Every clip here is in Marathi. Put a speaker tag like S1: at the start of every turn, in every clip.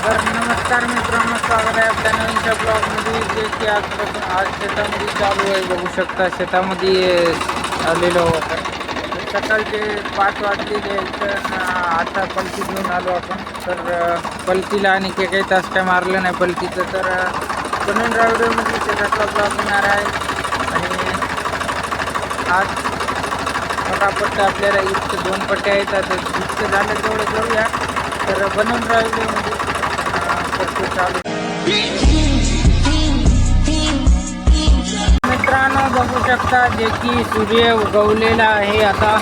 S1: तर नमस्कार मित्रांनो, स्वागत आहे आपल्या नवीनच्या ब्लॉगमध्ये. जे की आजपासून आज शेतामध्ये चालू आहे. बघू शकता शेतामध्ये आलेलो होतं. सकाळचे 5 वाजलेले तर आता पलटी घेऊन आलो आपण. तर पलटीला आणि काही तास काय मारलं नाही पलटीचं. तर बनून रावडीमध्ये शेतातला ब्लॉग येणार आहे. आणि आज पटापट आपल्याला इतके 2 पट्ट्या येतात. इतकं झालं तेवढं करूया. तर बनून रावडीमध्ये चालू मित्रांनो, बघू शकता जे की सूर्य उगवलेला आहे आता.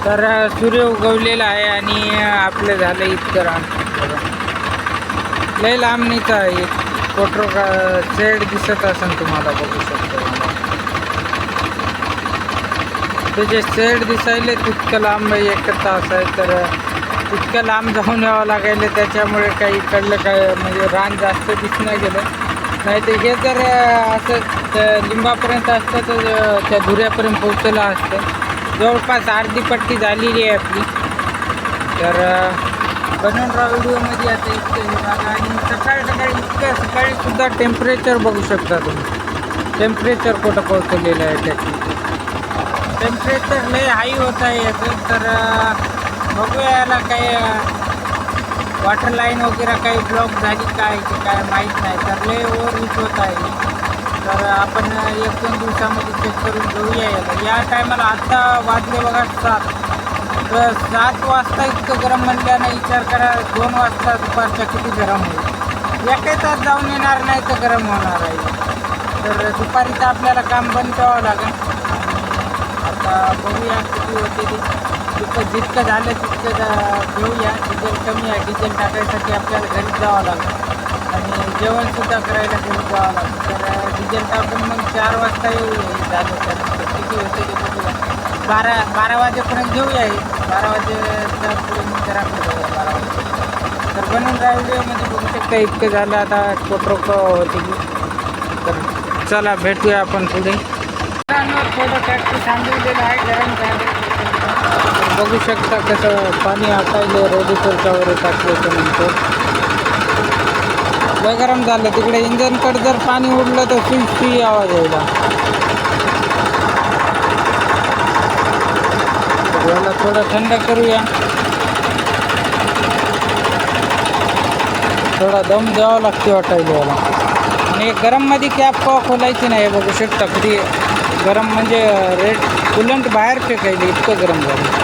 S1: तर सूर्य उगवलेला आहे आणि आपलं झालं इतकं रान. लय लांबणीचा आहे. फोटो का शेड दिसत असेल तुम्हाला, बघू शकता. ते जे शेड दिसायले तितकं लांब 1 तास आहे. तर तितकं लांब जाऊन यावं लागायला. त्याच्यामुळे काही इकडलं काय म्हणजे रान जास्त दिसणं गेलं नाही. तर हे जर असं लिंबापर्यंत असतं तर त्या धुऱ्यापर्यंत पोहोचलं असतं. जवळपास अर्धी पट्टी झालेली आहे आपली. तर बनून व्हिडिओमध्ये आता इतकं आणि सकाळी सकाळीसुद्धा टेम्परेचर बघू शकता तुम्ही. टेम्परेचर कुठं पोहोचलेलं आहे त्याची. टेम्परेचर लय हाई होत आहे याचं. तर बघूया याला काही वॉटर लाईन वगैरे काही ब्लॉक झाली काय की काय माहीत नाही. तर लय ओव्हरहीट होत आहे. तर आपण 1-2 दिवसामध्ये चेक करून घेऊया याला. या टायमाला आत्ता वाजले बघा 7. तर 7 वाजता इतकं गरम म्हणल्यानं विचार करा 2 वाजता दुपारच्या किती गरम होईल. एकाही तास जाऊन येणार नाही तर गरम होणार आहे. तर दुपारी तर आपल्याला काम बंद करावं लागेल. आता बघूया किती होते ते. जितकं झालं तितकं घेऊया. डिझेल कमी आहे. डिझेल टाकायसाठी आपल्याला घरी जावं लागेल आणि जेवणसुद्धा करायला घरी जावं लागेल. तर डिझेल टाकून मग 4 वाजता येऊ झालं. तर किती होते ते बघूया. 12 वाजेपर्यंत घेऊया. 12 वाजेच्या पुढे मग घराकडे जाऊया 12 वाजे. तर बनून व्हिडिओमध्ये बघू शकता इतकं झालं. आता कोटरोक होते की. तर चला भेटूया आपण पुढे. थोडं ट्रॅक्टर थांबवलेलं आहे. गरम झालं. बघू शकता कसं पाणी आटायलं. रेडिएटरच्यावर टाकल्याच्यानंतर लय गरम झालं. तिकडे इंजनकडे जर पाणी उडलं तर सुई आवाज यायला. याला थोडं थंड करूया. थोडा दम द्यावा लागते वाटायला याला. आणि गरममध्ये कॅप खोलायची नाही. बघू शकता कधी गरम म्हणजे कूलंट बाहेर फेकायला इतकं गरम झालं.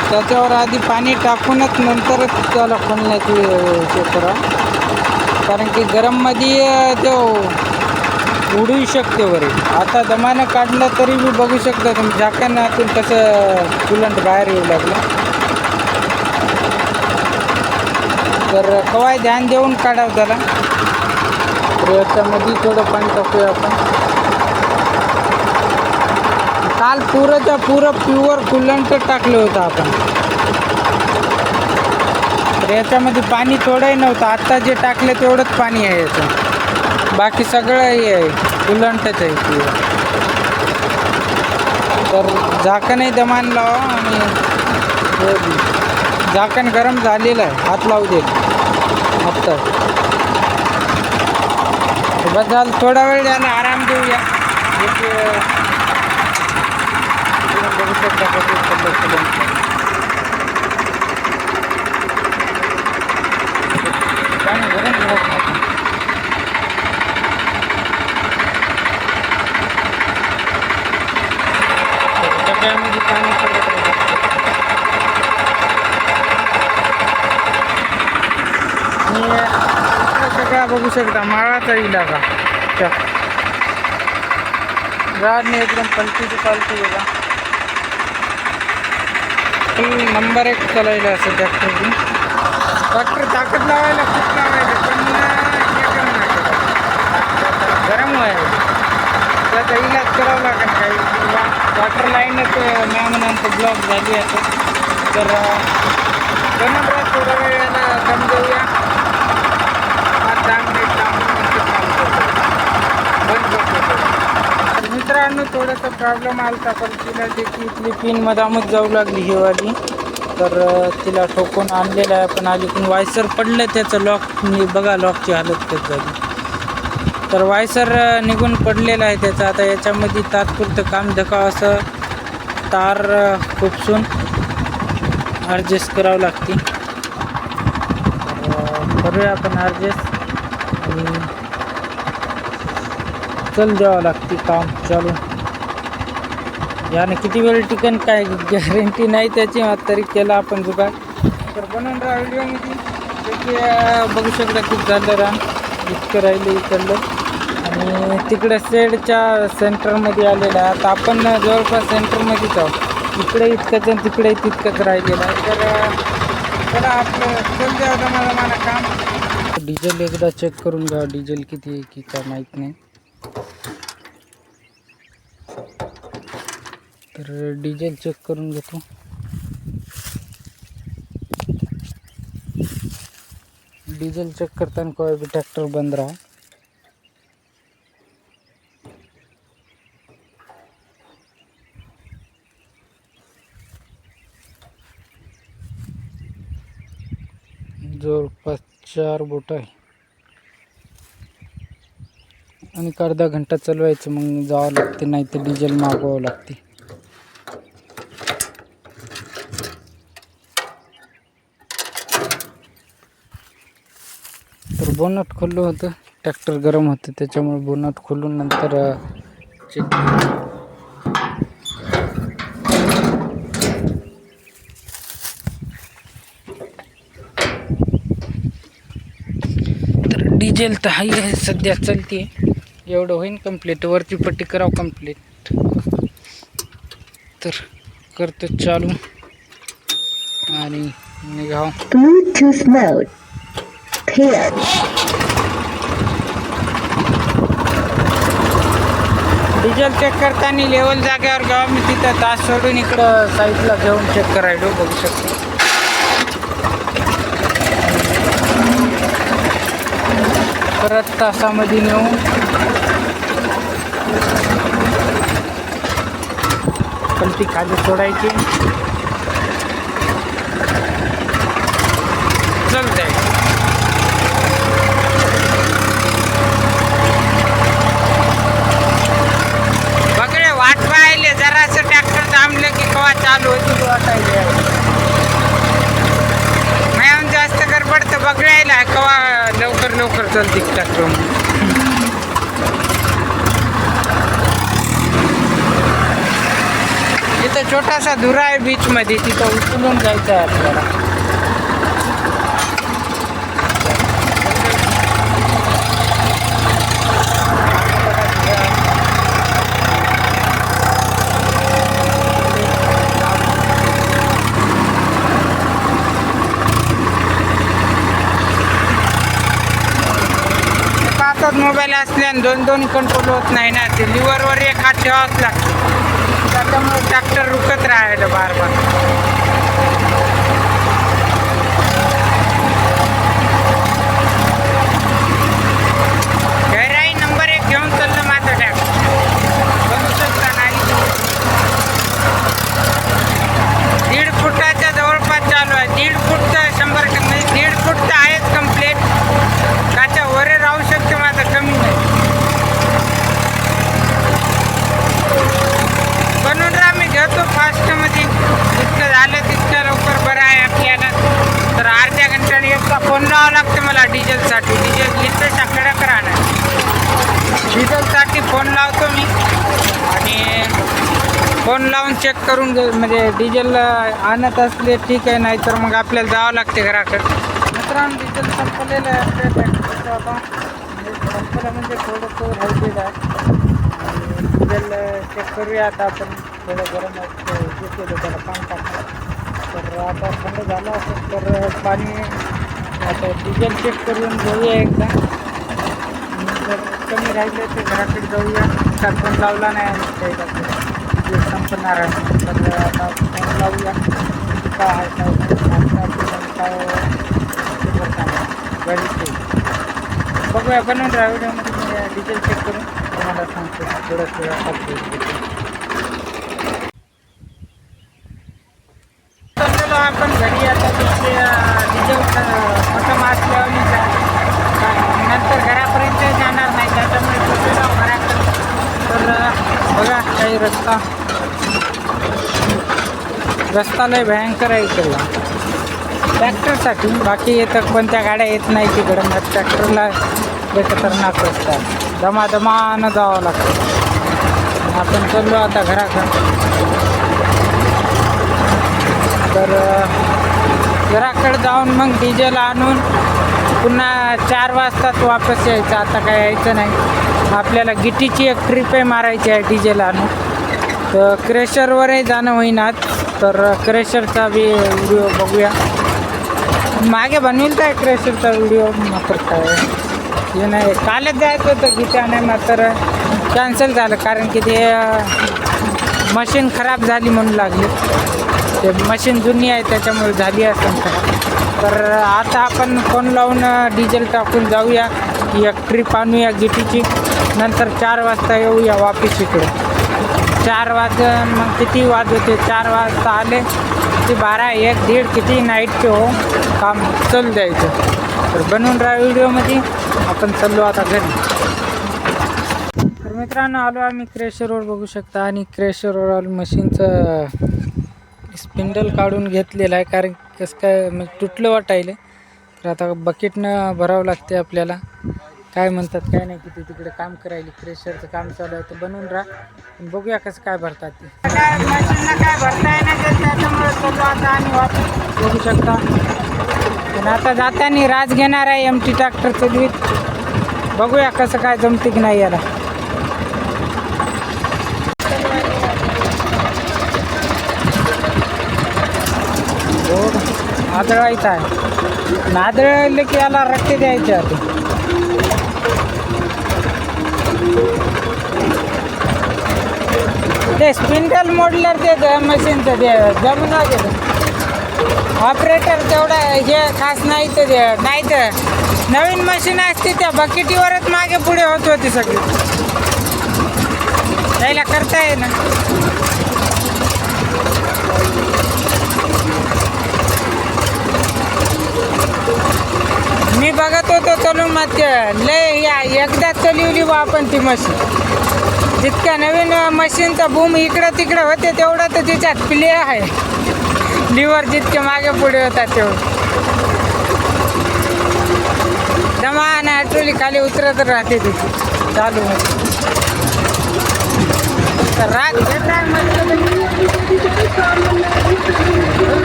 S1: त्याच्यावर आधी पाणी टाकूनच नंतरच त्याला खोलण्याची हे करा. कारण की गरममध्ये तो उडू शकते वरे. आता दमानं काढलं तरी बी बघू शकता तुम्ही झाकणातून कसं कूलंट बाहेर येऊ लागलं. तर कवाय ध्यान देऊन काढावं त्याला. तर याच्यामध्ये थोडं पाणी टाकूया आपण. काल पुरं प्युअर कूलंट टाकलं होतं आपण. तर याच्यामध्ये पाणी थोडंही नव्हतं. आत्ता जे टाकलं तेवढंच पाणी आहे याचं. बाकी सगळं हे आहे कूलंटच आहे प्युअर. तर झाकणही दमान लावा. आणि झाकण गरम झालेलं आहे. हात लावू दे आत्ता. बस झालं. थोडा वेळ त्याला आराम देऊया. बघू शकता सगळ्यामध्ये पाणी पडत सगळा बघू शकता माळाचा इलाका. गाडने एकदम पलटीची पालटी बघा. नंबर 1 चालायला असं ट्रॅक्टरची. ट्रॅक्टर ताकद लावायला खूप लावायचं पण गरम व्हायला. त्याचा इलाज करावा लागेल काही. किंवा वॉटर लाईनच मॅमनंतर ब्लॉक झाली असं. तर बनून राहत थोड्या वेळेला दम देऊया. 5-10 मिनिट लांबून बंद करतो. मित्रांनो थोडासा प्रॉब्लेम आला पण तिला त्याची इथली पिन मधामत जाऊ लागली ही वाली, तर तिला ठोकून आणलेलं आहे. पण अलीकडून वायसर पडलं त्याचं लॉक, बघा लॉकची हालत कशी झाली. तर वायसर निघून पडलेला आहे त्याचं. आता याच्यामध्ये तात्पुरतं काम धकावं असं तार खुपसून ॲडजस्ट करावं लागते. करूया आपण ॲडजस्ट आणि चल द्यावं लागते काम चालू. याने किती वेळ टिकन काय गॅरंटी नाही त्याची, तरी केला आपण जुगाड. तर बनवून राहा व्हिडिओमध्ये बघू शकता खूप झालं रान, इतकं राहिलं इकडलं. आणि तिकडे शेडच्या सेंटरमध्ये आलेलं आहे. आता आपण जवळपास सेंटरमध्येच आहोत. इकडे इतकंच आणि तिकडे तितकंच राहिलेलं आहे. तर चला आपलं चल द्या मला काम. डिझेल एकदा चेक करून घ्या, डिझेल किती आहे की काय माहीत नाही. तर डिझेल चेक करून घेतो. डिझेल चेक करताना कोई भी ट्रॅक्टर बंद राहा. जवळपास 4 बोट आहे आणि अर्धा घंटा चालवायचं, मग जावं लागते, नाही तर डिझेल मागवावं लागते. तर बोनट खोललं होतं, ट्रॅक्टर गरम होतं त्याच्यामुळे बोनट खोलून नंतर चेक. तर डिझेल तर हाई आहे सध्या, चलते एवढं होईन कंप्लीट. वरची पट्टी करावं कंप्लीट. तर करतो चालू आणि निघाव.
S2: ब्लूटूथ मोड पेअर.
S1: डिझेल चेक करताना लेवल जागेवर घ्यावं. मी तिथं तास सोडून इकडं साईडला घेऊन चेक करायलो, बघू शकतो. परत तासामध्ये नेऊन पलटी खाली सोडायची, चल जाईल. बघले वाट पाहिले जरासं ट्रॅक्टर थांबलं की कवा चालू होती वाटायला. मॅम जास्त गडबड तर बघायला कवा लवकर लवकर चलते ट्रॅक्टर. इथं छोटासा धुरा आहे बीच मध्ये, तिथं उचलून जायचं आहे आपल्याला. मोबाईल असल्याने दोन कंट्रोल होत नाही ना, ते लिव्हरवर एक हात ठेवावाच लागतो. त्याच्यामुळे ट्रॅक्टर रुकत राहायला बार बार. गहराई नंबर 1 घेऊन चाललं माझं ट्रॅक्टर, बघू शकता. नाही 1.5 फुटाच्या जवळपास चालू आहे. 1.5 फूट तर 100%, 1.5 फूट तर आहेच कम्प्लीट. त्याच्या वर राहू शकते माझं, कमी नाही. बनवून राहा, मी घेतो फास्टमध्ये. जितकं झालं तितकं लवकर बरं आहे आपल्याला. तर अर्ध्या घंट्याने एकदा फोन लावावं लागतं मला डिझेलसाठी. डिझेल इथं कडक राहणार. डिझेलसाठी फोन लावतो मी आणि फोन लावून चेक करून म्हणजे डिझेल आणत असले ठीक आहे, नाही तर मग आपल्याला जावं लागते घराकडे. मित्रांनो डिझेल संपलेलं आहे आपल्या ट्रॅक्टरचं. आता संपलं म्हणजे थोडंसं राहिलेलं आहे. डिझेल चेक करूया आता आपण. थोडं गरम केलं त्याला पाणी टाकलं, तर आता थंड झालं असेल तर पाणी. आता डिझेल चेक करून घेऊया एकदा. जर कमी राहिलं तर घराकडे जाऊया. फोन लावला नाही आणि काही डिझेल संपणार आहे, तर आता फोन लावूया. काय आहे काय गाडीचे बघूया. बनवून राहा व्हिडिओमध्ये डिझेल चेक करून. तुम्हाला सांगतो थोडं चाललेलो आपण घरी. आता डिझेल खतम असल्यावर नंतर घरापर्यंत जाणार नाही, त्याच्यामुळे पोचलेलो घराकडे. तर बघा काही रस्ता लय भयंकर आहे इकडला ट्रॅक्टरसाठी. बाकी येतं कोणत्या गाड्या येत नाही तिकडं, मग ट्रॅक्टरला लय खतरनाक रस्ता, दमादमानं जावं लागतं. आपण चाललो आता घराकडं. तर घराकडे जाऊन मग डिझेल आणून पुन्हा 4 वाजताच वापस यायचं. आता काय यायचं नाही, आपल्याला गिटीची एक ट्रिपही मारायची आहे डिझेल आणून. तर क्रेशरवरही जाणं होईनात, तर क्रेशरचा बी व्हिडिओ बघूया. मागे बनविल काय क्रेशरचा व्हिडिओ, मात्र काय हे नाही. कालच जायचं होतं गीताने, मात्र कॅन्सल झालं कारण की ते मशीन खराब झाली म्हणून लागली. ते मशीन जुनी आहे त्याच्यामुळे झाली असेल खराब. तर आता आपण फोन लावून डिझेल टाकून जाऊया, एक ट्रिप आणूया गिटीची. नंतर 4 वाजता येऊया वापिस इकडे. 4 वाजून मग किती वाजवते, 4 वाजता आले किती 12, 1, 1:30 किती नाईटचे हो, काम चालू द्यायचं. तर बनवून राहा व्हिडिओमध्ये. आपण चाललो आता घरी. तर मित्रांनो आलो आम्ही क्रेशरवर, बघू शकता. आणि क्रेशरवर आलो, मशीनचं स्पिंडल काढून घेतलेलं आहे कारण कसं काय म्हणजे तुटलं वाटायलं. तर आता बकेटनं भरावं लागते आपल्याला. काय म्हणतात काय नाही, किती तिकडे काम करायला क्रेशरचं काम चालू आहे. तर बनवून राहा, बघूया कसं काय भरतात ते. काय मशीनला काय भरता येणार त्याच्यामुळे चाललो आता आणि वापस, बघू शकता. पण आता जाताना राज घेणार आहे MT ट्रॅक्टर चालवीत. बघूया कसं काय जमते की नाही याला. आदळायचं आहे, नादळले की याला रट्टे द्यायचे आधी. ते स्पिंडल मोडलं ते मशीनचं ते जमून गेलं. ऑपरेटर तेवढा हे खास नाही. तर नाही तर नवीन मशीन असते त्या बकेटीवरच मागे पुढे होत होती सगळी, त्याला करता येईना. मी बघत होतो चलून, मग लय या एकदा चलवली बा आपण ती मशीन. जितक्या नवीन मशीनचा बूम इकडं तिकडं होते तेवढं तर तिच्यात प्ले आहे. लिव्हर जितके मागे पुढे होतात तेवढं दमान ॲटोली खाली उतरत राहते तिची चालू. तर राग घेत आहे मस्त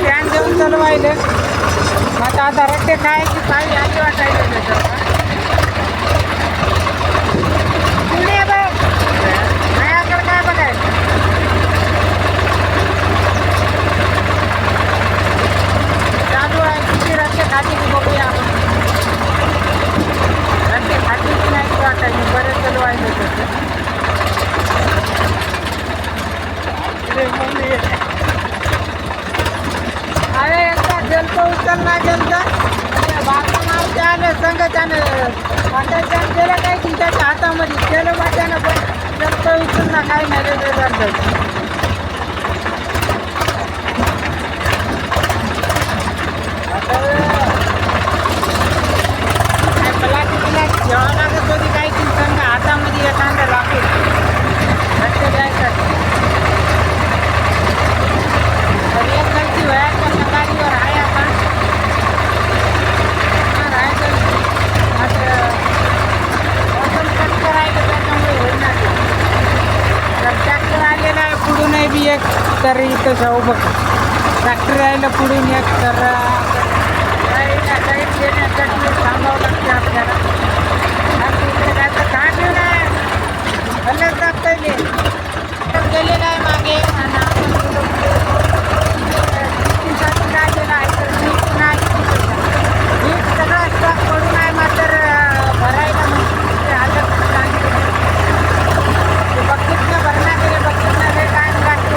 S1: फॅन घेऊन चालवायला. आता रट्टे काय की काही आधी वाटायचं त्याच्यावर. पुढे बघ माझ्याकडे काय बघायचं. चालू आहे किती रस्ते खाती की बघूया आपण. रस्ते खाती की नाही वाटायचं, बरेच चालवायचं तसं. अरे एकदा गेलतो उचलला गेलतं बाबा मारते आले संघ त्यानं वाटायचं गेलं काय की त्याच्या हातामध्ये गेलं बा त्यानं, पण गेलतो उचलला काय नाही रे जातं. जेव्हा लागत होती काही की संघ हातामध्ये एखादा लागेल रस्ते जायचं. तर एक गलती वयाच्या गाडीवर आहे आता राहायचं. मात्र मौसम कट करायचं त्याच्यामुळे होईना. तर ट्रॅक्टर आलेला आहे पुढूनही बी एक, तर इथं जाऊ बघ ट्रॅक्टर राहिलं पुढून एक. तर साईड देण्यासाठी थांबावं लागते आपल्याला. इकडे काय तर घाट येऊन आहे भलेच जात गेलेलं आहे मागे. आणि आपण राहिलेला आहे तर नीट सगळं स्टॉक पडून आहे. मात्र भरायला म्हणजे हालत बकेटनं भरण्या गेले, बकेटनं काही टाईम लागतो.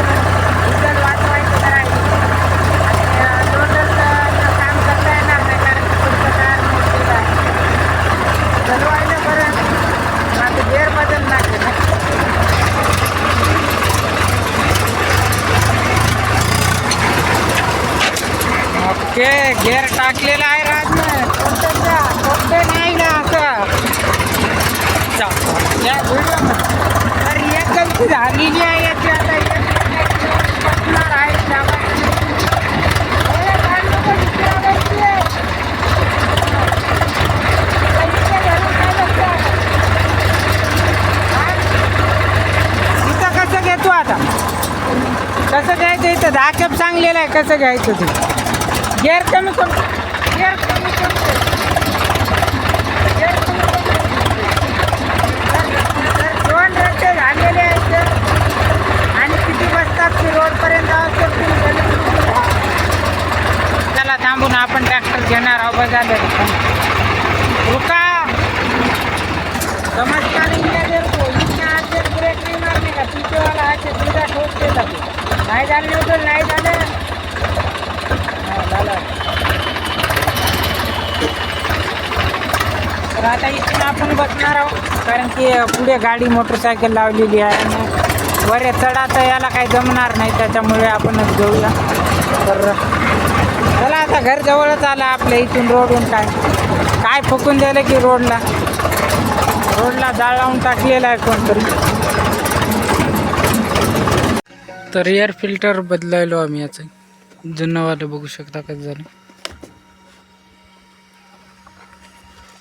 S1: डिझेल वाचवायचं करायचं आणि टोटल काम करता येणार नाही कारण पुढचं टायर मोठलेलं आहे. चलवायला बरं माझं गेअर बदल लागेल. ओके गेअर टाकलेला आहे राजने कोणतं नाही ना असं या व्हिडिओमध्ये तर एक गलती झालेली आहे याची आता बसणार आहे इथं कसं घेतो आता कसं घ्यायचं इथं दाखप सांगलेलं आहे कसं घ्यायचं ते गेअर कमी करतो गेअर कमी करतो गेअर कमी करतो 2 रस्ते झालेले आहेत आणि किती बसतात ते रोडपर्यंत त्याला थांबून आपण ट्रॅक्टर घेणार आहोत बघायला रुका समजता नहीं है मेरे को इतना आगे ब्रेक नहीं मारने का पीछे वाला आके सीधा ठोक देता नहीं डालने तो नहीं डाले डाला तर आता इथून आपण बसणार आहोत कारण की पुढे गाडी मोटरसायकल लावलेली आहे आणि वर चढाचं याला काही जमणार नाही त्याच्यामुळे आपणच घेऊया तर चला आता घर जवळच आला आपल्या इथून रोडून काय फुकून दिलं की रोडला जाळ लावून टाकलेला आहे कोणतरी तर एअर फिल्टर बदलायलो आम्ही याचं जुनंवालं बघू शकता कसं झालं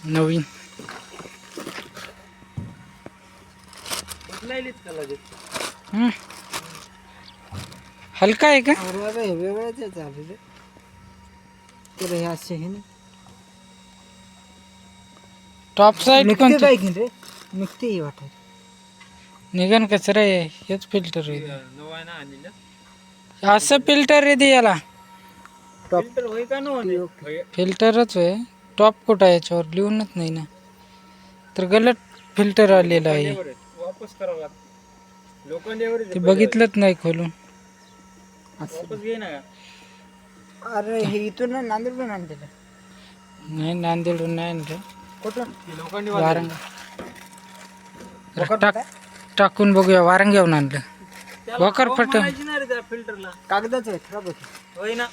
S1: नवीन हलका आहे का
S3: वेगळ्याच झालेलं तर हे असे हे
S1: टॉप साईड कोणतं
S3: काय घेते निघते वाटत
S1: निघन कचरा आहे हेच फिल्टर आहे असं फिल्टर आहे ते याला
S3: फिल्टर होय का नो
S1: फिल्टरच आहे टॉप कुठं आहे याच्यावर लिहूनच नाही ना तर गलत फिल्टर आलेलं आहे
S3: वापस करावं लोकांनी
S1: ते बघितलंच नाही खोलून
S3: वापस घे ना अरे हे इथून नांदेडून आणलेलं
S1: नाही नांदेडून नाही आणलं
S3: कुठून लोकांनी
S1: टाकून बघूया वारंग्याहून आणलं वकर फट
S3: फिल्टरला कागदाच आहे खराब होय ना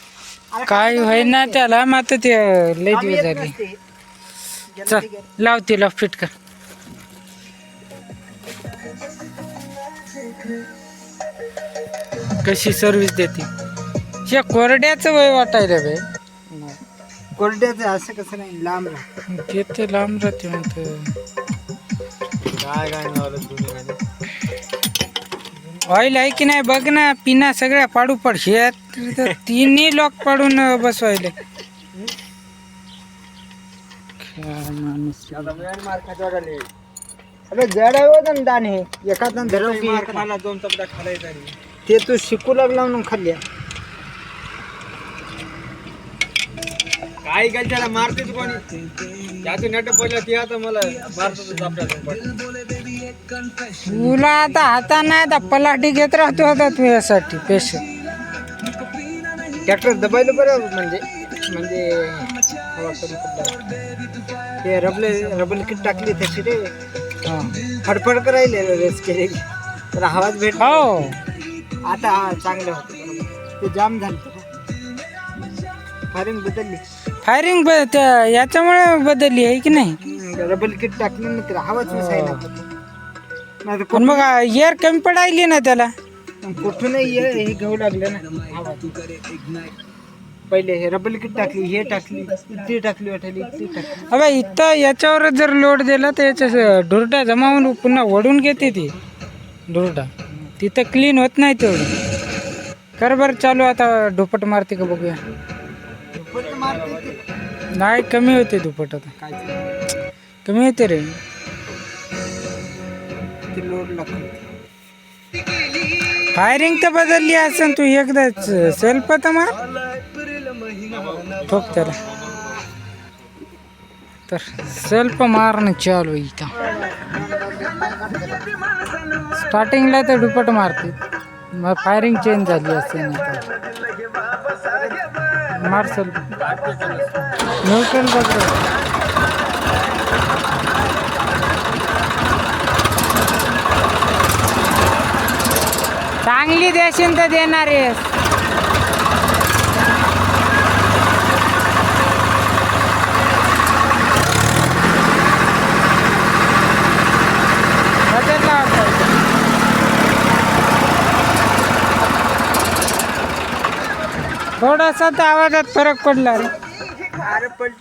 S1: काय होय ना त्याला मात्र ते लय दिवस झाले चल लाव तिला फिट कर कशी सर्विस देते हे कोरड्याचं वय वाटायला बे
S3: कोरड्याचं असं कसं नाही लांब
S1: ते लांब राहते म्हणत ऑइल आहे की नाही बघ ना पिना सगळ्या पाडू पड हे तिन्ही लॉक पाडून बसवायले
S3: अरे जड आहे होतं ना दाणे एखादा धरव की दोन चपटा खालायचा ते तू शिकू लागला म्हणून खाल्ल्या काय काय त्याला मारतेच कोणी त्याचं नट पडलं ते आता मला मारतच
S1: तुला आता हाता नाही आता पलाटी घेत राहतो आता तू यासाठी पेशंट
S3: ट्रॅक्टर दबायला बरं म्हणजे हवा कमी पडला ते रबल किट टाकली तशी रे फडफड करायले रेस केले तर आवाज भेट
S1: हो
S3: आता चांगलं होतं ते जाम झालं फायरिंग बदलली
S1: फायरिंग याच्यामुळे बदलली आहे की नाही
S3: रबल किट टाकल्यानंतर आवाज नसायला
S1: पण मग एअर कमी पडायली ना त्याला
S3: कुठूनही हे घेऊ लागलं ना आवाज पहिले हे रबल किट टाकली हे टाकली इथे टाकली वाटली इथे टाकली
S1: अबे इथं याच्यावर जर लोड दिला तर याच्या ढुरटा जमावून पुन्हा वडून घेते ती ढुरटा तिथं क्लीन होत नाही तेवढं कर बरं चालू आता दुपट मारते का बघूया नाही कमी होते दुपट आता कमी होते रे
S3: लोड लागतो
S1: फायरिंग तर बदलली असेल तू एकदाच सेल्फ तर मार ठोक त्याला तर सेल्फ मारणं चालू इथं स्टार्टिंगला तर दुपट मारते मग फायरिंग चेंज झाली असेल मार सेल्फ न्यूट्रल बघ चांगली देशील तर देणार आहेस थोडासा तर आवाजात फरक पडला रे.
S3: अरे पलटी